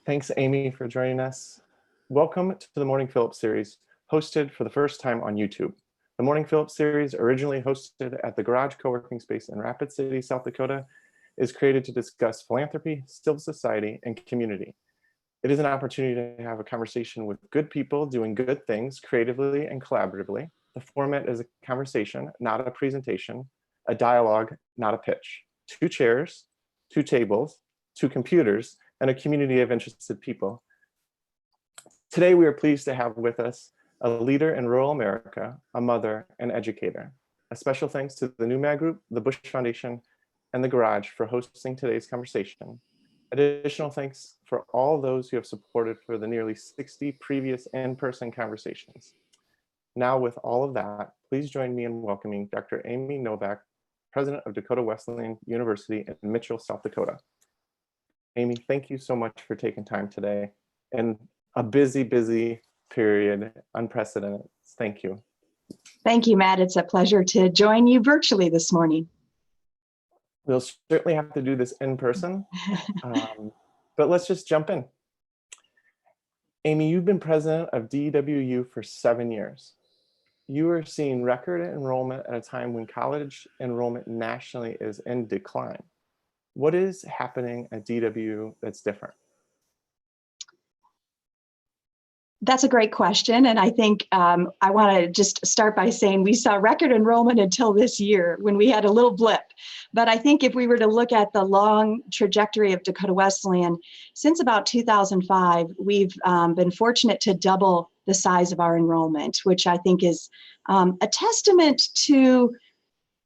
Thanks, Amy, for joining us. Welcome to the Morning Phillips series, hosted for the first time on YouTube. The Morning Phillips series, originally hosted at the Garage co-working space in Rapid City, South Dakota, is created to discuss philanthropy, civil society, and community. It is an opportunity to have a conversation with good people doing good things creatively and collaboratively. The format is a conversation, not a presentation, a dialogue, not a pitch. 2 chairs, 2 tables, 2 computers, and a community of interested people. Today, we are pleased to have with us a leader in rural America, a mother, and educator. A special thanks to the NUMAG Group, the Bush Foundation, and the Garage for hosting today's conversation. Additional thanks for all those who have supported for the nearly 60 previous in-person conversations. Now, with all of that, please join me in welcoming Dr. Amy Novak, President of Dakota Wesleyan University in Mitchell, South Dakota. Amy, thank you so much for taking time today. In a busy period, unprecedented. Thank you. Thank you, Matt. It's a pleasure to join you virtually this morning. We'll certainly have to do this in person, but let's just jump in. Amy, you've been president of DWU for 7 years. You are seeing record enrollment at a time when college enrollment nationally is in decline. What is happening at DWU that's different? That's a great question. And I think I want to just start by saying we saw record enrollment until this year when we had a little blip. But I think if we were to look at the long trajectory of Dakota Wesleyan, since about 2005, we've been fortunate to double the size of our enrollment, which I think is a testament to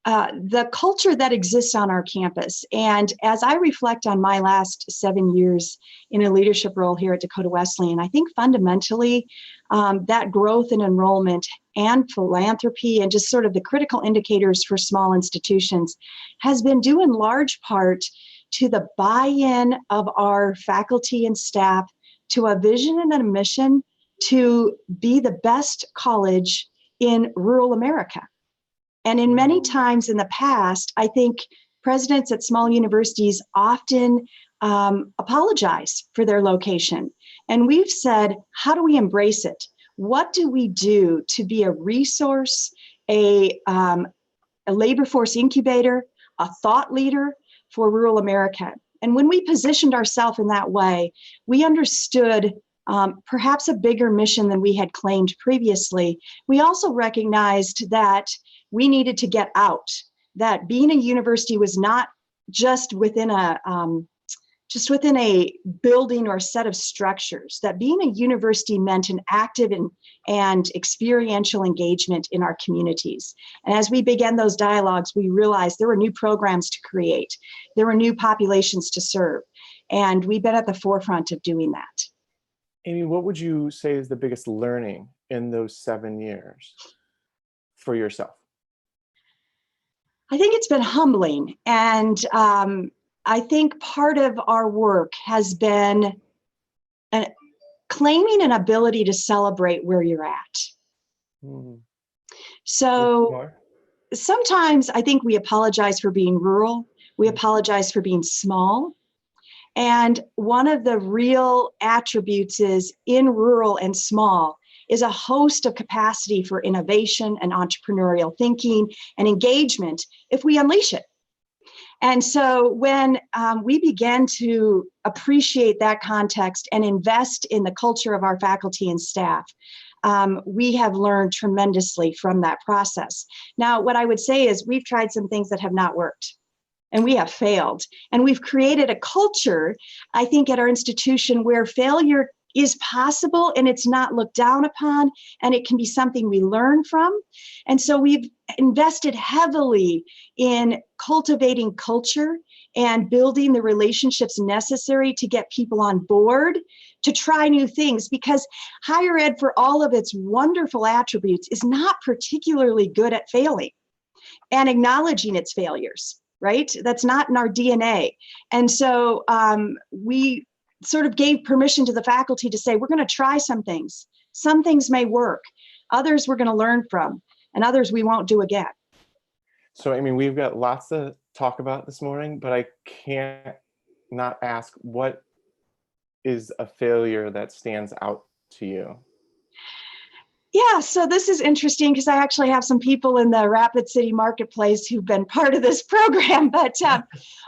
the culture that exists on our campus. And as I reflect on my last 7 years in a leadership role here at Dakota Wesleyan, I think fundamentally that growth in enrollment and philanthropy and just sort of the critical indicators for small institutions has been due in large part to the buy-in of our faculty and staff to a vision and a mission to be the best college in rural America. And in many times in the past, I think presidents at small universities often apologize for their location. And we've said, how do we embrace it? What do we do to be a resource, a labor force incubator, a thought leader for rural America? And when we positioned ourselves in that way, we understood perhaps a bigger mission than we had claimed previously. We also recognized that we needed to get out, that being a university was not just within a building or set of structures, that being a university meant an active and experiential engagement in our communities. And as we began those dialogues, we realized there were new programs to create. There were new populations to serve. And we've been at the forefront of doing that. Amy, what would you say is the biggest learning in those 7 years for yourself? I think it's been humbling. And I think part of our work has been claiming an ability to celebrate where you're at. So sometimes I think we apologize for being rural. We apologize for being small. And one of the real attributes is in rural and small is a host of capacity for innovation and entrepreneurial thinking and engagement if we unleash it. And so when we began to appreciate that context and invest in the culture of our faculty and staff, we have learned tremendously from that process. Now, what I would say is we've tried some things that have not worked. And we have failed. And we've created a culture, I think, at our institution where failure is possible and it's not looked down upon, and it can be something we learn from. And so we've invested heavily in cultivating culture and building the relationships necessary to get people on board to try new things, because higher ed, for all of its wonderful attributes, is not particularly good at failing and acknowledging its failures. Right? That's not in our DNA. And so we sort of gave permission to the faculty to say, we're going to try some things. Some things may work. Others we're going to learn from, and others we won't do again. So, I mean, we've got lots to talk about this morning, but I can't not ask, what is a failure that stands out to you? Yeah, so this is interesting because I actually have some people in the Rapid City Marketplace who've been part of this program. But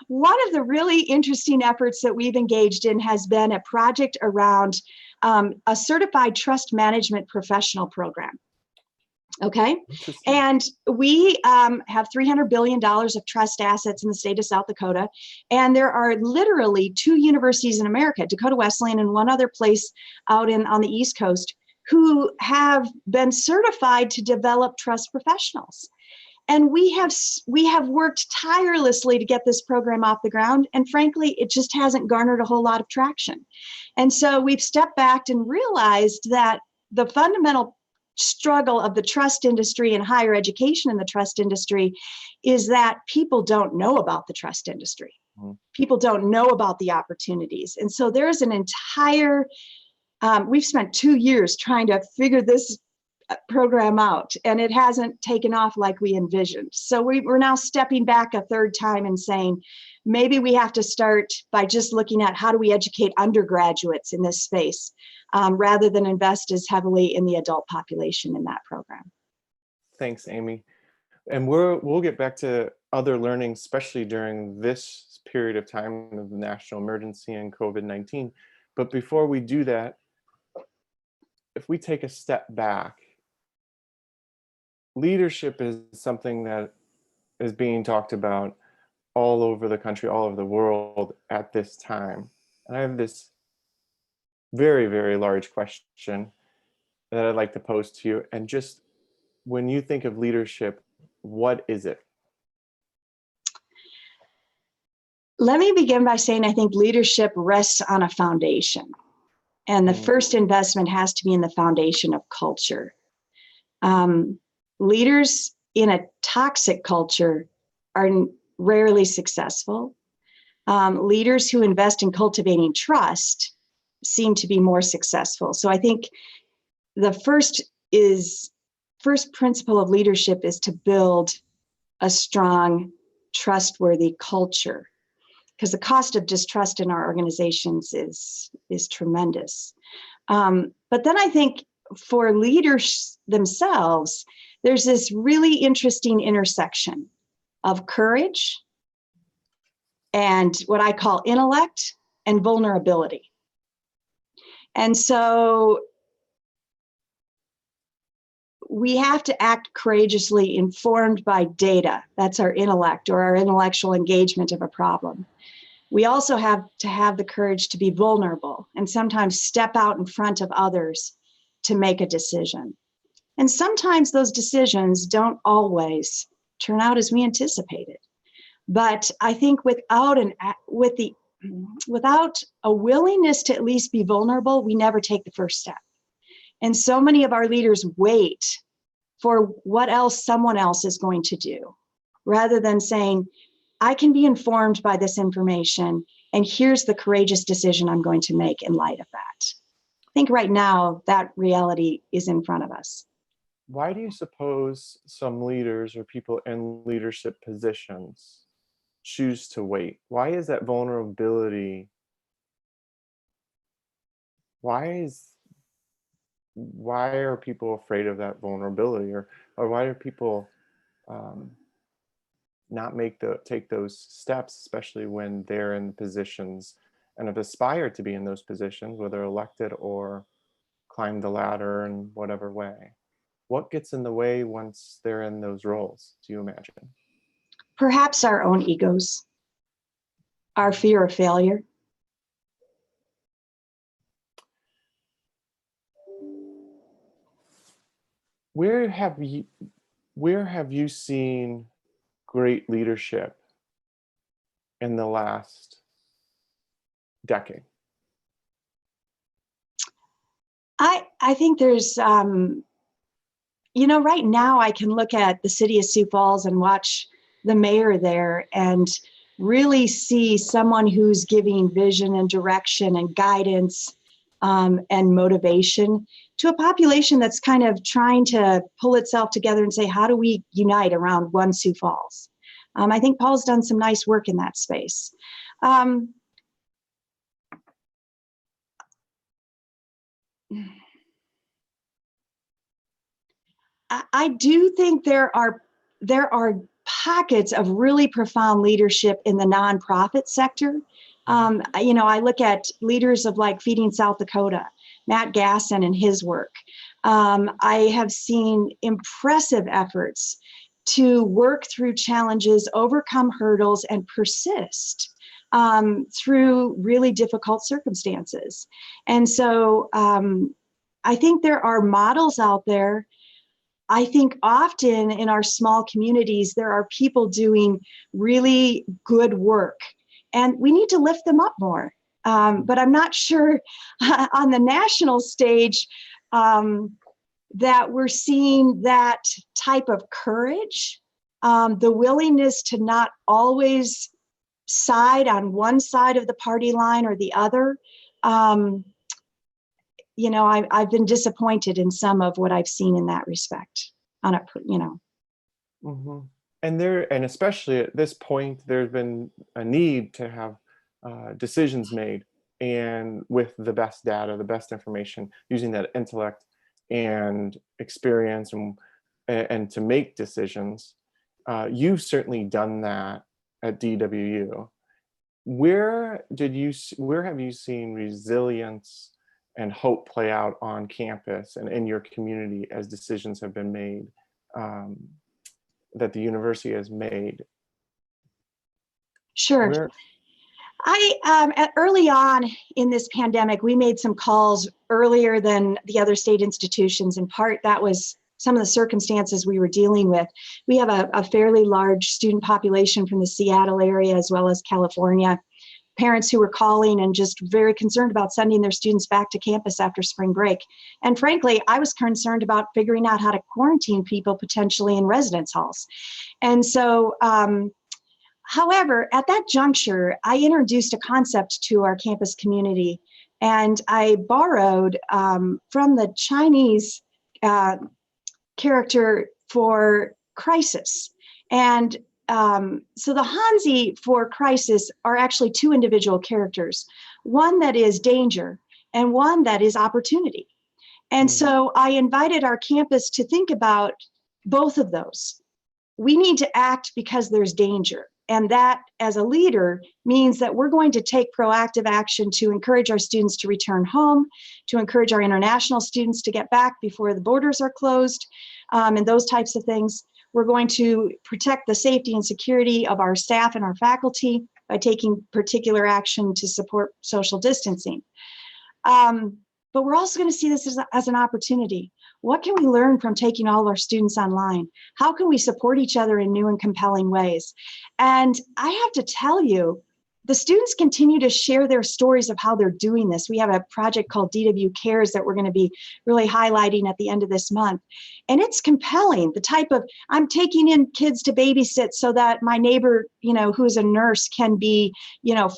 one of the really interesting efforts that we've engaged in has been a project around a certified trust management professional program. Okay. Interesting. And we have $300 billion of trust assets in the state of South Dakota. And there are literally 2 universities in America, Dakota Wesleyan and one other place out on the East Coast, who have been certified to develop trust professionals. And we have worked tirelessly to get this program off the ground. And frankly, it just hasn't garnered a whole lot of traction. And so we've stepped back and realized that the fundamental struggle of the trust industry and higher education in the trust industry is that people don't know about the trust industry. People don't know about the opportunities. And so there's an entire we've spent 2 years trying to figure this program out, and it hasn't taken off like we envisioned. So we're now stepping back a third time and saying, maybe we have to start by just looking at how do we educate undergraduates in this space, rather than invest as heavily in the adult population in that program. Thanks, Amy. And we'll get back to other learning, especially during this period of time of the national emergency and COVID-19. But before we do that, if we take a step back, leadership is something that is being talked about all over the country, all over the world at this time. And I have this very, very large question that I'd like to pose to you. And just when you think of leadership, what is it? Let me begin by saying I think leadership rests on a foundation. And the first investment has to be in the foundation of culture. Leaders in a toxic culture are rarely successful. Leaders who invest in cultivating trust seem to be more successful. So I think the first principle of leadership is to build a strong, trustworthy culture, because the cost of distrust in our organizations is tremendous. But then I think for leaders themselves, there's this really interesting intersection of courage and what I call intellect and vulnerability. And so we have to act courageously, informed by data. That's our intellect, or our intellectual engagement of a problem. We also have to have the courage to be vulnerable and sometimes step out in front of others to make a decision. And sometimes those decisions don't always turn out as we anticipated. But I think without a willingness to at least be vulnerable, we never take the first step. And so many of our leaders wait for what else someone else is going to do, rather than saying, I can be informed by this information, and here's the courageous decision I'm going to make in light of that. I think right now that reality is in front of us. Why do you suppose some leaders or people in leadership positions choose to wait? Why is that vulnerability? Why are people afraid of that vulnerability, or why do people not take those steps, especially when they're in positions and have aspired to be in those positions, whether elected or climbed the ladder in whatever way? What gets in the way once they're in those roles, do you imagine? Perhaps our own egos, our fear of failure. Where have you seen great leadership in the last decade? I think there's, right now I can look at the city of Sioux Falls and watch the mayor there and really see someone who's giving vision and direction and guidance and motivation to a population that's kind of trying to pull itself together and say, how do we unite around one Sioux Falls? I think Paul's done some nice work in that space. I do think there are pockets of really profound leadership in the nonprofit sector. I look at leaders of like Feeding South Dakota, Matt Gasson and his work. I have seen impressive efforts to work through challenges, overcome hurdles, and persist through really difficult circumstances. And so I think there are models out there. I think often in our small communities, there are people doing really good work, and we need to lift them up more. But I'm not sure on the national stage that we're seeing that type of courage, the willingness to not always side on one side of the party line or the other. I've been disappointed in some of what I've seen in that respect. Mm-hmm. And especially at this point, there's been a need to have decisions made, and with the best data, the best information, using that intellect and experience and to make decisions. You've certainly done that at DWU. Where have you seen resilience and hope play out on campus and in your community as decisions have been made, that the university has made? Sure. Early on in this pandemic, we made some calls earlier than the other state institutions. In part, that was some of the circumstances we were dealing with. We have a fairly large student population from the Seattle area as well as California. Parents who were calling and just very concerned about sending their students back to campus after spring break. And frankly, I was concerned about figuring out how to quarantine people potentially in residence halls. And so, however, at that juncture, I introduced a concept to our campus community, and I borrowed from the Chinese character for crisis. And so the Hanzi for crisis are actually two individual characters, one that is danger and one that is opportunity. And so I invited our campus to think about both of those. We need to act because there's danger. And that, as a leader, means that we're going to take proactive action to encourage our students to return home, to encourage our international students to get back before the borders are closed, and those types of things. We're going to protect the safety and security of our staff and our faculty by taking particular action to support social distancing. But we're also going to see this as an opportunity. What can we learn from taking all of our students online? How can we support each other in new and compelling ways? And I have to tell you, the students continue to share their stories of how they're doing this. We have a project called DW Cares that we're going to be really highlighting at the end of this month. And it's compelling, the type of, I'm taking in kids to babysit so that my neighbor, who's a nurse can be,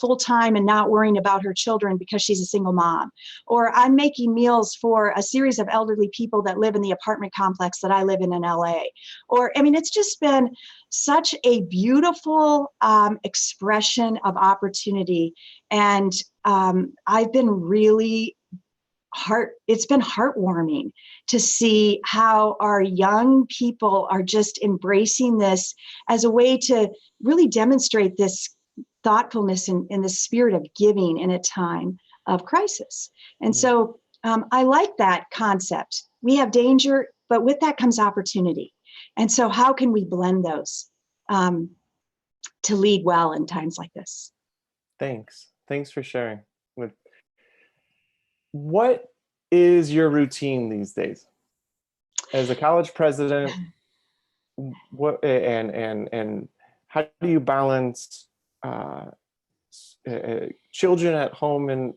full-time and not worrying about her children because she's a single mom. Or I'm making meals for a series of elderly people that live in the apartment complex that I live in LA. Or, it's just been such a beautiful expression of opportunity. And I've been really it's been heartwarming to see how our young people are just embracing this as a way to really demonstrate this thoughtfulness in the spirit of giving in a time of crisis. And so I like that concept. We have danger, but with that comes opportunity. And so how can we blend those to lead well in times like this? Thanks for sharing. What is your routine these days as a college president? What and how do you balance children at home and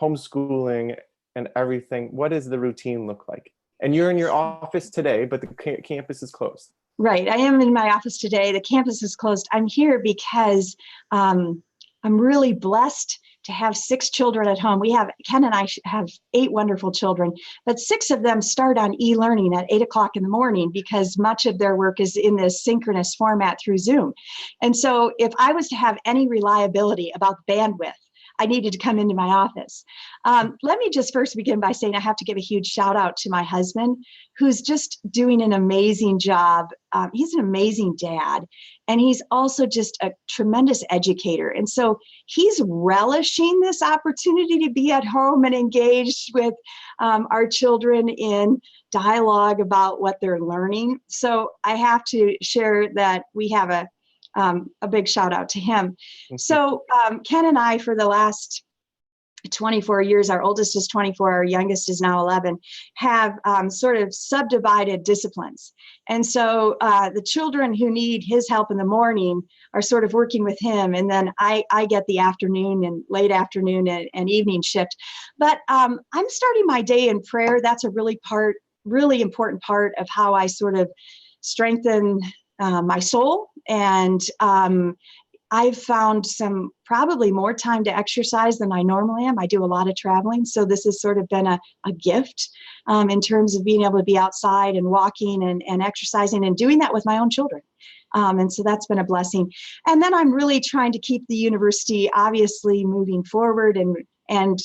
homeschooling and everything? What does the routine look like? And you're in your office today, but the campus is closed. Right. I am in my office today. The campus is closed. I'm here because I'm really blessed to have 6 children at home. Ken and I have 8 wonderful children, but 6 of them start on e-learning at 8 o'clock in the morning because much of their work is in this synchronous format through Zoom. And so if I was to have any reliability about bandwidth, I needed to come into my office. Let me just first begin by saying I have to give a huge shout out to my husband, who's just doing an amazing job. He's an amazing dad, and he's also just a tremendous educator. And so he's relishing this opportunity to be at home and engaged with our children in dialogue about what they're learning. So I have to share that we have a big shout out to him. So Ken and I, for the last 24 years, our oldest is 24, our youngest is now 11, have sort of subdivided disciplines. And so the children who need his help in the morning are sort of working with him. And then I get the afternoon and late afternoon and evening shift. But I'm starting my day in prayer. That's a really important part of how I sort of strengthen my soul. And I've found probably more time to exercise than I normally am. I do a lot of traveling. So this has sort of been a gift in terms of being able to be outside and walking and exercising and doing that with my own children. And so that's been a blessing. And then I'm really trying to keep the university obviously moving forward and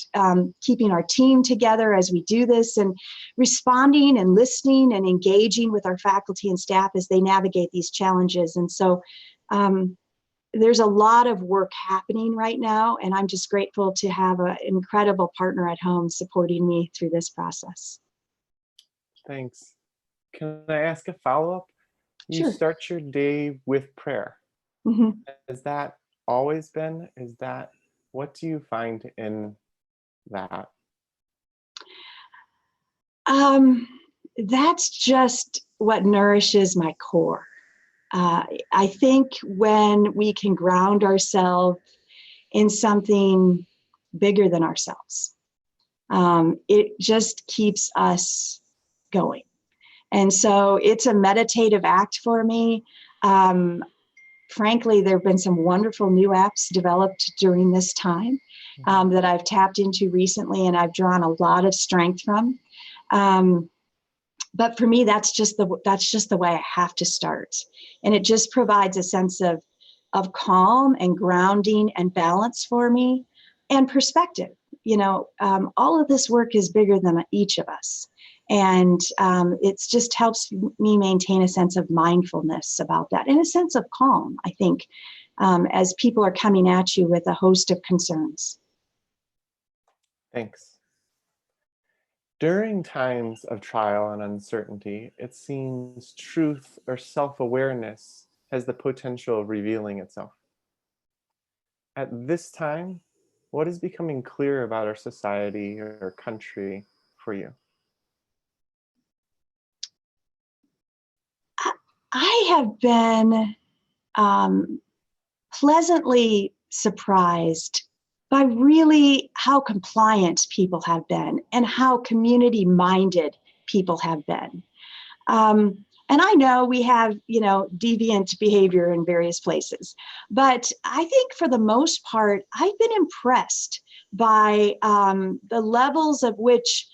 keeping our team together as we do this, and responding and listening and engaging with our faculty and staff as they navigate these challenges. And so there's a lot of work happening right now, and I'm just grateful to have an incredible partner at home supporting me through this process. Thanks. Can I ask a follow-up? You Sure. start your day with prayer. Mm-hmm. Has that always been? What do you find in that? That's just what nourishes my core. I think when we can ground ourselves in something bigger than ourselves, it just keeps us going. And so it's a meditative act for me. Frankly, there have been some wonderful new apps developed during this time that I've tapped into recently, and I've drawn a lot of strength from. But for me, that's just the way I have to start. And it just provides a sense of calm and grounding and balance for me, and perspective. All of this work is bigger than each of us. And it just helps me maintain a sense of mindfulness about that, and a sense of calm, I think, as people are coming at you with a host of concerns. Thanks. During times of trial and uncertainty, it seems truth or self-awareness has the potential of revealing itself. At this time, what is becoming clear about our society or country for you? I have been pleasantly surprised by really how compliant people have been and how community-minded people have been. And I know we have, deviant behavior in various places, but I think for the most part, I've been impressed by the levels of which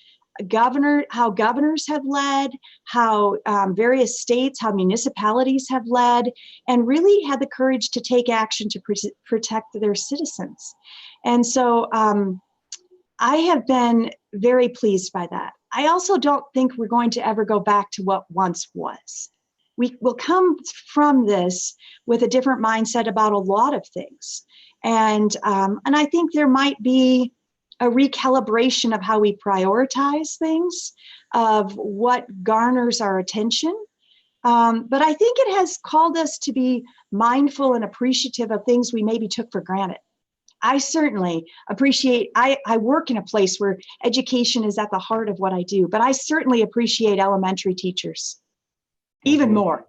how governors have led, how various states, how municipalities have led, and really had the courage to take action to protect their citizens. And so I have been very pleased by that. I also don't think we're going to ever go back to what once was. We will come from this with a different mindset about a lot of things. And I think there might be a recalibration of how we prioritize things, of what garners our attention. But I think it has called us to be mindful and appreciative of things we maybe took for granted. I certainly appreciate, I work in a place where education is at the heart of what I do, but I certainly appreciate elementary teachers even more.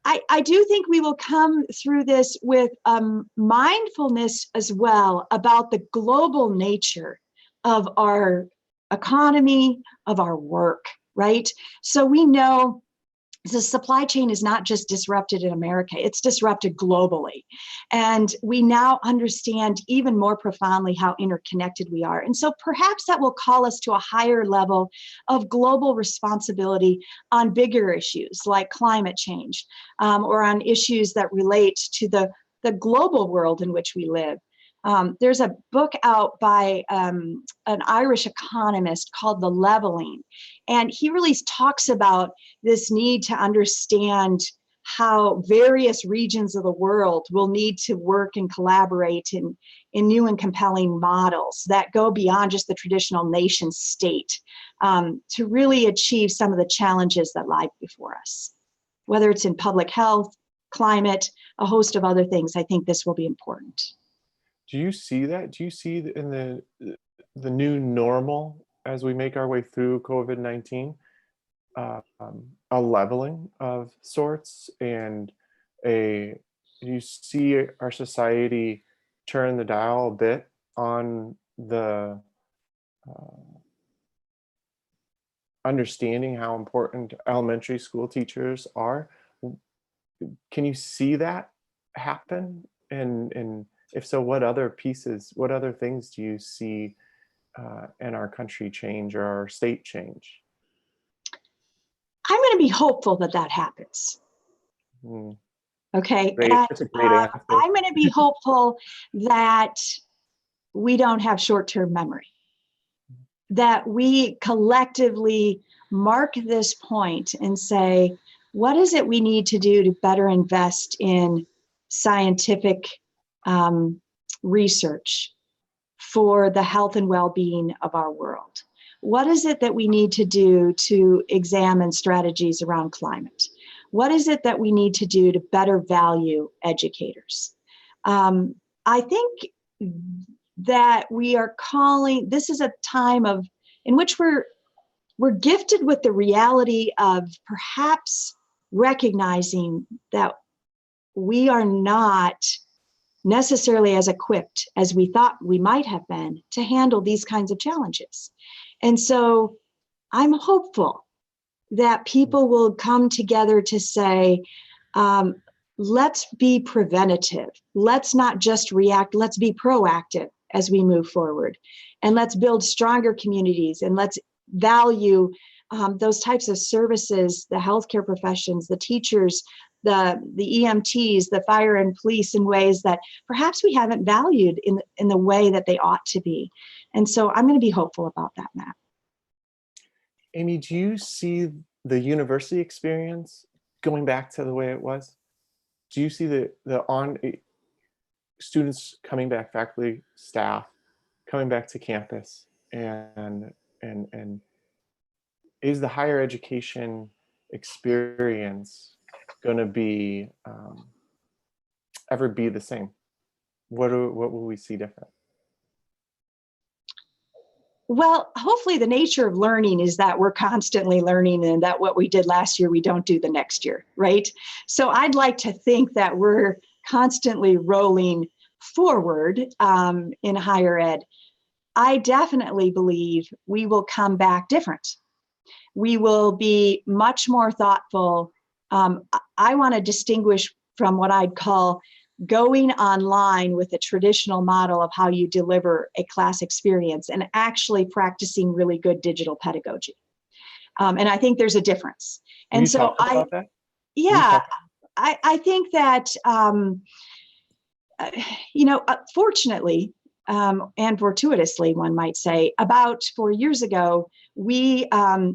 I do think we will come through this with mindfulness as well about the global nature of our economy, of our work, right? So we know the supply chain is not just disrupted in America, it's disrupted globally. And we now understand even more profoundly how interconnected we are. And so perhaps that will call us to a higher level of global responsibility on bigger issues like climate change, or on issues that relate to the global world in which we live. There's a book out by an Irish economist called The Leveling, and he really talks about this need to understand how various regions of the world will need to work and collaborate in new and compelling models that go beyond just the traditional nation state to really achieve some of the challenges that lie before us. Whether it's in public health, climate, a host of other things, I think this will be important. Do you see that? Do you see in the new normal as we make our way through COVID-19, a leveling of sorts, and do you see our society turn the dial a bit on the understanding how important elementary school teachers are? Can you see that happen? And if so, what other things do you see in our country change or our state change? I'm going to be hopeful that that happens. Okay. Great. That's a great answer. I'm going to be hopeful that we don't have short-term memory, that we collectively mark this point and say, what is it we need to do to better invest in scientific research for the health and well-being of our world? What is it that we need to do to examine strategies around climate? What is it that we need to do to better value educators? I think that this is a time in which we're gifted with the reality of perhaps recognizing that we are not necessarily as equipped as we thought we might have been to handle these kinds of challenges. And so I'm hopeful that people will come together to say, let's be preventative. Let's not just react, let's be proactive as we move forward. And let's build stronger communities, and let's value those types of services, the healthcare professions, the teachers, the EMTs, the fire and police, in ways that perhaps we haven't valued in the way that they ought to be. And so I'm going to be hopeful about that, Matt. Amy, do you see the university experience going back to the way it was? Do you see the students coming back, faculty, staff, coming back to campus, and is the higher education experience going to be ever be the same? What will we see different? Well, hopefully the nature of learning is that we're constantly learning, and that what we did last year, we don't do the next year, right? So I'd like to think that we're constantly rolling forward in higher ed. I definitely believe we will come back different. We will be much more thoughtful. I want to distinguish from what I'd call going online with a traditional model of how you deliver a class experience and actually practicing really good digital pedagogy. And I think there's a difference. And so I think that, fortunately, and fortuitously, one might say, about 4 years ago, we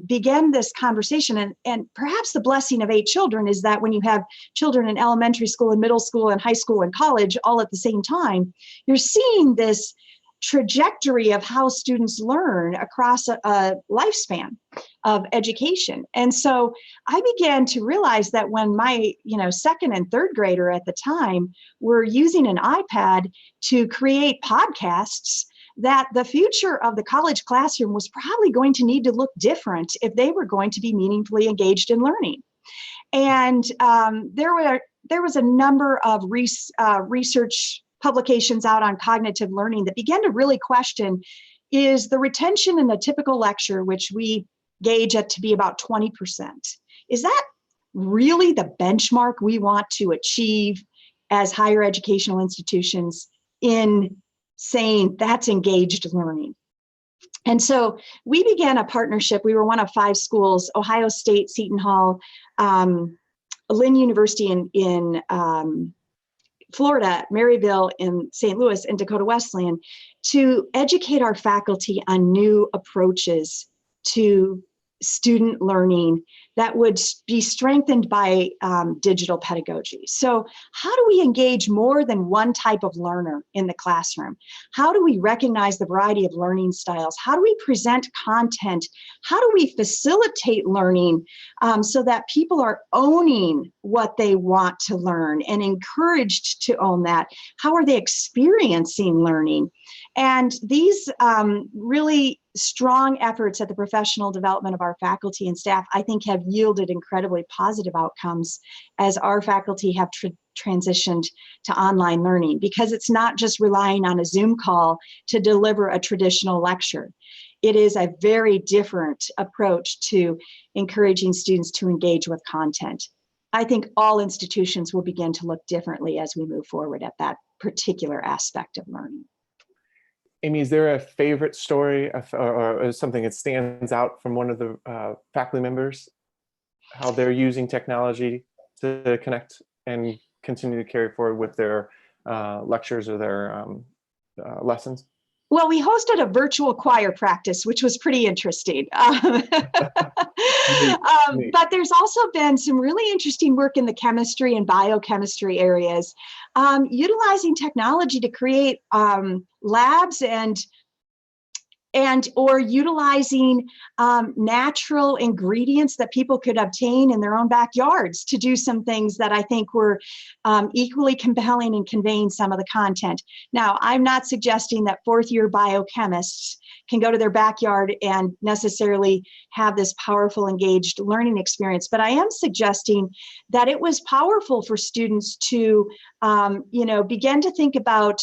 began this conversation, and perhaps the blessing of 8 children is that when you have children in elementary school and middle school and high school and college all at the same time, you're seeing this trajectory of how students learn across a lifespan of education. And so I began to realize that when my second and third grader at the time were using an iPad to create podcasts, that the future of the college classroom was probably going to need to look different if they were going to be meaningfully engaged in learning. And there was a number of research publications out on cognitive learning that began to really question, is the retention in a typical lecture, which we gauge it to be about 20%, is that really the benchmark we want to achieve as higher educational institutions in saying that's engaged learning? And so we began a partnership. We were one of 5 schools: Ohio State, Seton Hall, Lynn University in Florida, Maryville in St. Louis, and Dakota Wesleyan, to educate our faculty on new approaches to student learning that would be strengthened by digital pedagogy. So how do we engage more than one type of learner in the classroom? How do we recognize the variety of learning styles? How do we present content? How do we facilitate learning so that people are owning what they want to learn and encouraged to own that? How are they experiencing learning? And these really strong efforts at the professional development of our faculty and staff, I think, have yielded incredibly positive outcomes as our faculty have transitioned to online learning, because it's not just relying on a Zoom call to deliver a traditional lecture. It is a very different approach to encouraging students to engage with content. I think all institutions will begin to look differently as we move forward at that particular aspect of learning. Amy, is there a favorite story or something that stands out from one of the faculty members, how they're using technology to connect and continue to carry forward with their lectures or their lessons? Well, we hosted a virtual choir practice, which was pretty interesting. But there's also been some really interesting work in the chemistry and biochemistry areas, utilizing technology to create labs or utilizing natural ingredients that people could obtain in their own backyards to do some things that I think were equally compelling in conveying some of the content. Now, I'm not suggesting that fourth-year biochemists can go to their backyard and necessarily have this powerful, engaged learning experience, but I am suggesting that it was powerful for students to, begin to think about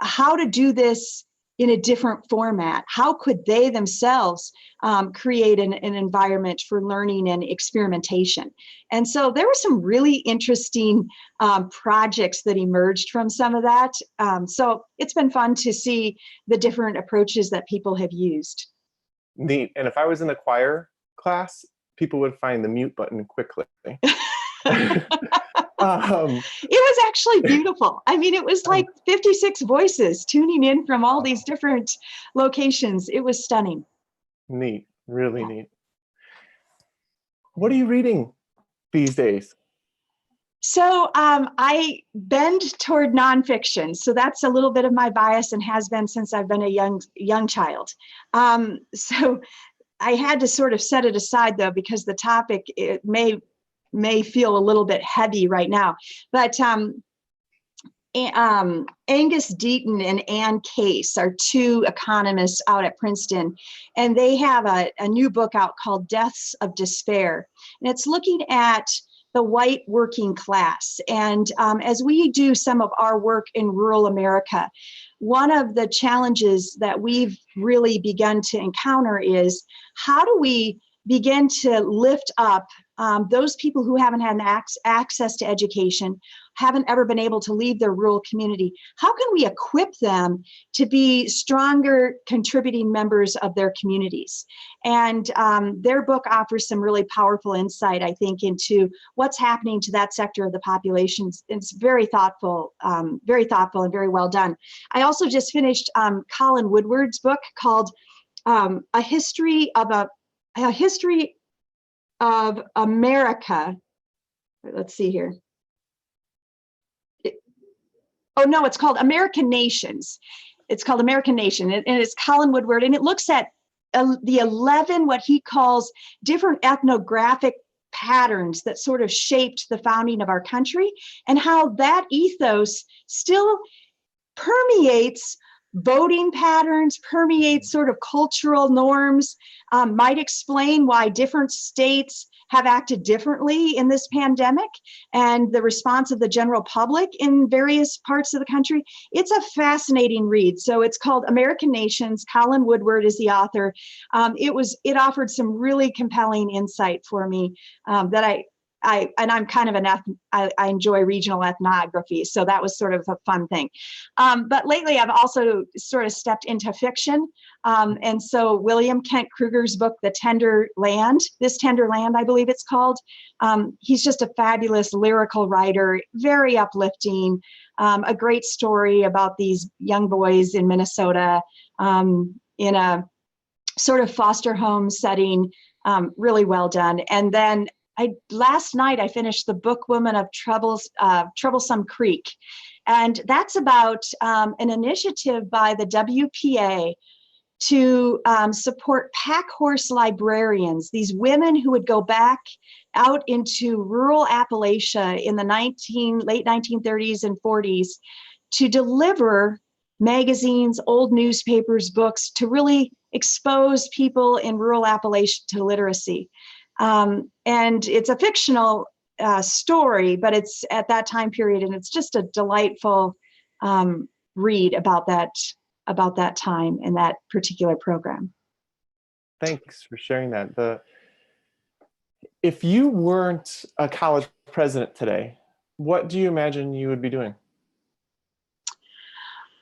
how to do this in a different format. How could they themselves create an environment for learning and experimentation? And so there were some really interesting projects that emerged from some of that. So it's been fun to see the different approaches that people have used. Neat. And if I was in the choir class, people would find the mute button quickly. It was actually beautiful. I mean, it was like 56 voices tuning in from all these different locations. It was stunning. Neat, really neat. What are you reading these days? So I bend toward nonfiction. So that's a little bit of my bias and has been since I've been a young child. So I had to sort of set it aside, though, because the topic, it may feel a little bit heavy right now, but Angus Deaton and Ann Case are two economists out at Princeton, and they have a new book out called Deaths of Despair, and it's looking at the white working class. And as we do some of our work in rural America, one of the challenges that we've really begun to encounter is, how do we begin to lift up those people who haven't had access to education, haven't ever been able to leave their rural community? How can we equip them to be stronger contributing members of their communities? And their book offers some really powerful insight, I think, into what's happening to that sector of the population. It's very thoughtful and very well done. I also just finished Colin Woodward's book called A History of America. Let's see here. It's called American Nations. It's called American Nation, and it's Colin Woodward, and it looks at the 11, what he calls, different ethnographic patterns that sort of shaped the founding of our country, and how that ethos still permeates voting patterns, permeates sort of cultural norms, might explain why different states have acted differently in this pandemic and the response of the general public in various parts of the country. It's a fascinating read. So it's called American Nations. Colin Woodward is the author. It offered some really compelling insight for me that I'm kind of I enjoy regional ethnography, so that was sort of a fun thing. But lately I've also sort of stepped into fiction. And so William Kent Kruger's book, This Tender Land, I believe it's called. He's just a fabulous lyrical writer, very uplifting, a great story about these young boys in Minnesota in a sort of foster home setting, really well done. And then last night I finished The Book Woman of Troublesome Creek. And that's about an initiative by the WPA to support pack horse librarians, these women who would go back out into rural Appalachia in the late 1930s and 40s to deliver magazines, old newspapers, books to really expose people in rural Appalachia to literacy. And it's a fictional story, but it's at that time period, and it's just a delightful read about that time and that particular program. Thanks for sharing that. If you weren't a college president today, what do you imagine you would be doing?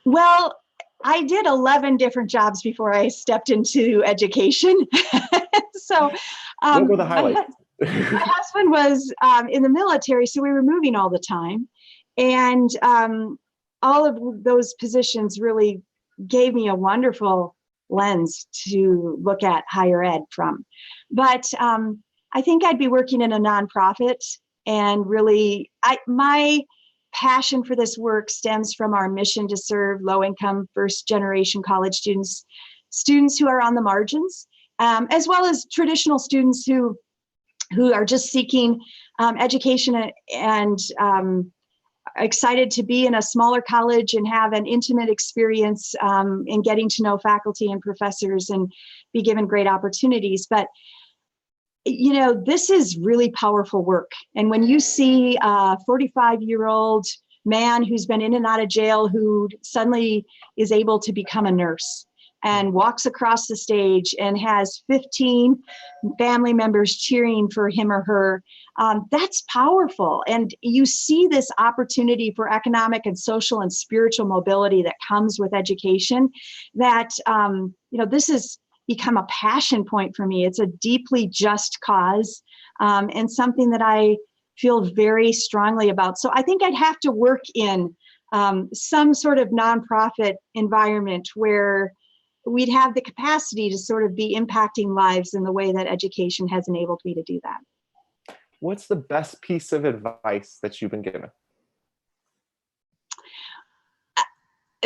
Well, I did 11 different jobs before I stepped into education. So what were the highlights? My husband was in the military, so we were moving all the time. And all of those positions really gave me a wonderful lens to look at higher ed from. But I think I'd be working in a nonprofit, and really, my passion for this work stems from our mission to serve low-income, first-generation college students who are on the margins, as well as traditional students who are just seeking education and excited to be in a smaller college and have an intimate experience in getting to know faculty and professors and be given great opportunities. But you know, this is really powerful work. And when you see a 45-year-old man who's been in and out of jail, who suddenly is able to become a nurse and walks across the stage and has 15 family members cheering for him or her, that's powerful. And you see this opportunity for economic and social and spiritual mobility that comes with education, that, you know, this has become a passion point for me. It's a deeply just cause, and something that I feel very strongly about. So I think I'd have to work in some sort of nonprofit environment where we'd have the capacity to sort of be impacting lives in the way that education has enabled me to do that. What's the best piece of advice that you've been given?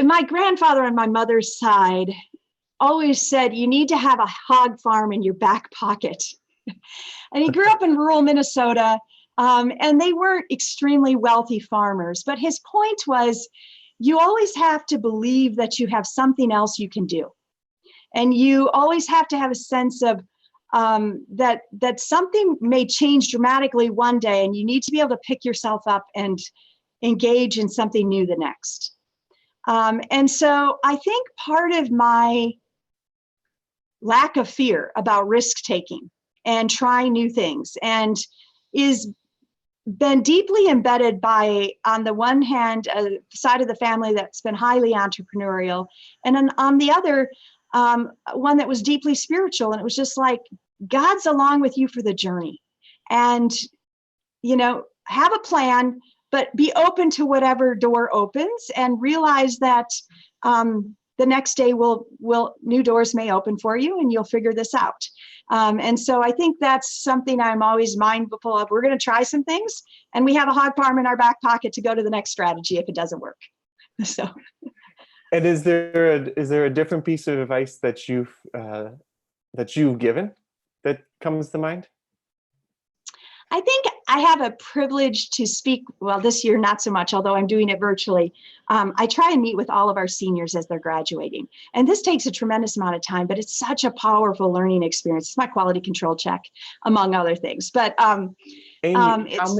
My grandfather on my mother's side always said, you need to have a hog farm in your back pocket. And he grew up in rural Minnesota, and they weren't extremely wealthy farmers. But his point was, you always have to believe that you have something else you can do. And you always have to have a sense of that something may change dramatically one day, and you need to be able to pick yourself up and engage in something new the next. And so I think part of my lack of fear about risk taking and trying new things and is been deeply embedded by, on the one hand, a side of the family that's been highly entrepreneurial, and on the other, one that was deeply spiritual. And it was just like, God's along with you for the journey. And, you know, have a plan, but be open to whatever door opens, and realize that the next day new doors may open for you, and you'll figure this out. And so I think that's something I'm always mindful of. We're going to try some things, and we have a hog farm in our back pocket to go to the next strategy if it doesn't work. So. And is there a different piece of advice that you've given that comes to mind? I think I have a privilege to speak, well, this year, not so much, although I'm doing it virtually. I try and meet with all of our seniors as they're graduating. And this takes a tremendous amount of time, but it's such a powerful learning experience. It's my quality control check, among other things. But Amy, how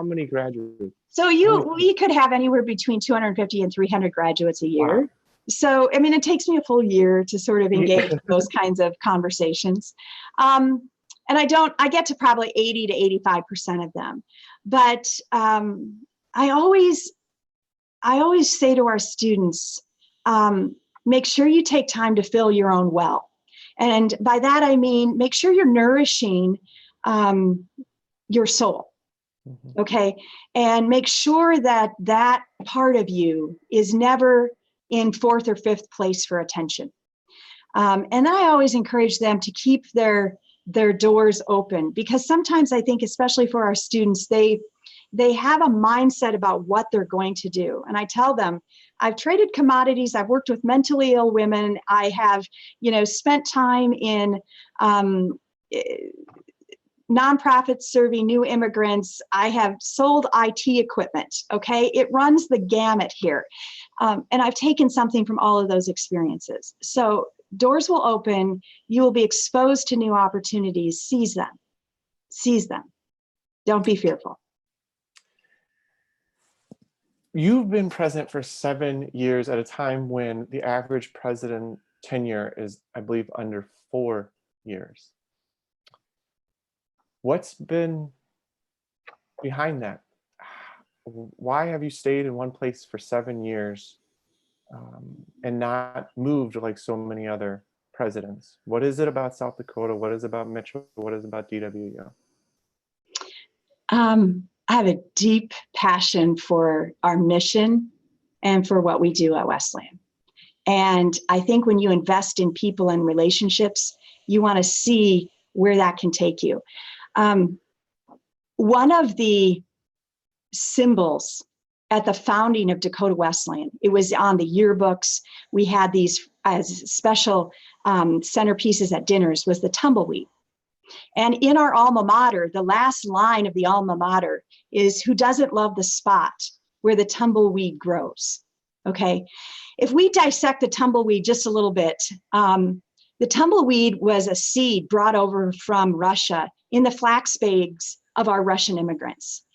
many graduates? So we could have anywhere between 250 and 300 graduates a year. Wow. So, I mean, it takes me a full year to sort of engage in those kinds of conversations. and I get to probably 80 to 85% of them. But I always say to our students, make sure you take time to fill your own well. And by that, I mean, make sure you're nourishing your soul, okay? And make sure that that part of you is never in fourth or fifth place for attention. And I always encourage them to keep their doors open, because sometimes I think, especially for our students, they have a mindset about what they're going to do. And I tell them, I've traded commodities, I've worked with mentally ill women, I have, spent time in nonprofits serving new immigrants, I have sold IT equipment, okay? It runs the gamut here. And I've taken something from all of those experiences. So doors will open, you will be exposed to new opportunities, seize them. Seize them. Don't be fearful. You've been president for 7 years at a time when the average president tenure is, I believe, under 4 years. What's been behind that? Why have you stayed in one place for 7 years and not moved like so many other presidents? What is it about South Dakota? What is it about Mitchell? What is it about DWU? I have a deep passion for our mission and for what we do at Wesleyan. And I think when you invest in people and relationships, you want to see where that can take you. One of the symbols at the founding of Dakota Wesleyan, it was on the yearbooks. We had these as special centerpieces at dinners, was the tumbleweed. And in our alma mater, the last line of the alma mater is, who doesn't love the spot where the tumbleweed grows? Okay. If we dissect the tumbleweed just a little bit, the tumbleweed was a seed brought over from Russia in the flax bags of our Russian immigrants.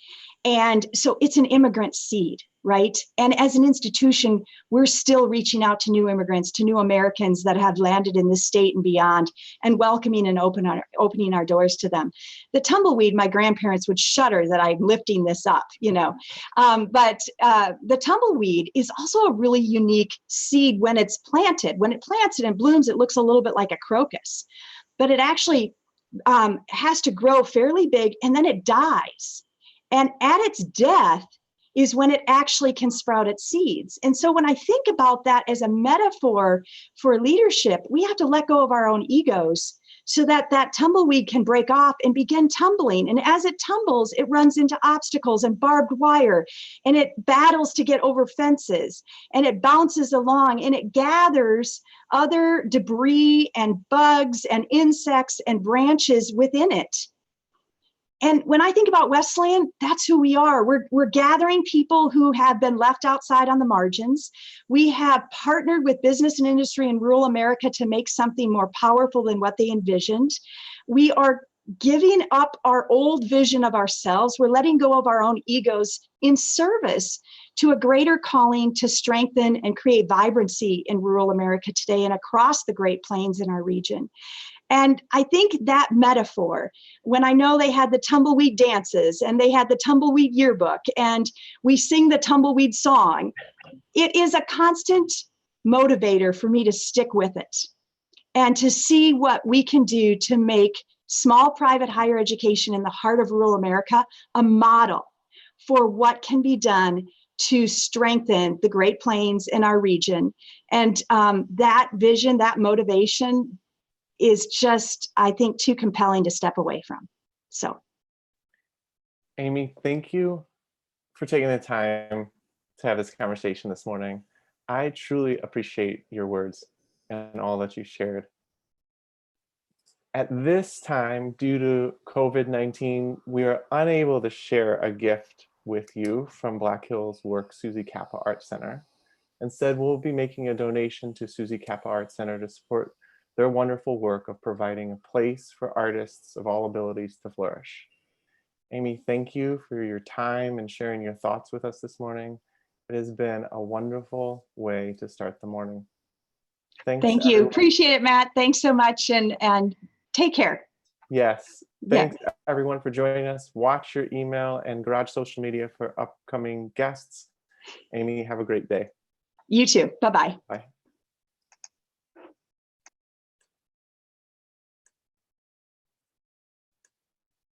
And so it's an immigrant seed, right? And as an institution, we're still reaching out to new immigrants, to new Americans that have landed in this state and beyond, and welcoming and opening our doors to them. The tumbleweed, my grandparents would shudder that I'm lifting this up, but the tumbleweed is also a really unique seed when it's planted. When it plants and blooms, it looks a little bit like a crocus, but it actually has to grow fairly big, and then it dies. And at its death is when it actually can sprout its seeds. And so when I think about that as a metaphor for leadership, we have to let go of our own egos so that that tumbleweed can break off and begin tumbling. And as it tumbles, it runs into obstacles and barbed wire, and it battles to get over fences, and it bounces along, and it gathers other debris and bugs and insects and branches within it. And when I think about Wesleyan, that's who we are. We're gathering people who have been left outside on the margins. We have partnered with business and industry in rural America to make something more powerful than what they envisioned. We are giving up our old vision of ourselves. We're letting go of our own egos in service to a greater calling to strengthen and create vibrancy in rural America today and across the Great Plains in our region. And I think that metaphor, when I know they had the tumbleweed dances and they had the tumbleweed yearbook and we sing the tumbleweed song, it is a constant motivator for me to stick with it and to see what we can do to make small private higher education in the heart of rural America a model for what can be done to strengthen the Great Plains in our region. And that vision, that motivation, is just, I think, too compelling to step away from. So, Amy, thank you for taking the time to have this conversation this morning. I truly appreciate your words and all that you shared. At this time, due to COVID-19, we are unable to share a gift with you from Black Hills Work Susie Kappa Art Center. Instead, we'll be making a donation to Susie Kappa Art Center to support their wonderful work of providing a place for artists of all abilities to flourish. Amy, thank you for your time and sharing your thoughts with us this morning. It has been a wonderful way to start the morning. Thank you. Appreciate it, Matt. Thanks so much, and take care. Yes. Yeah. Thanks everyone for joining us. Watch your email and Garage social media for upcoming guests. Amy, have a great day. You too. Bye-bye. Bye.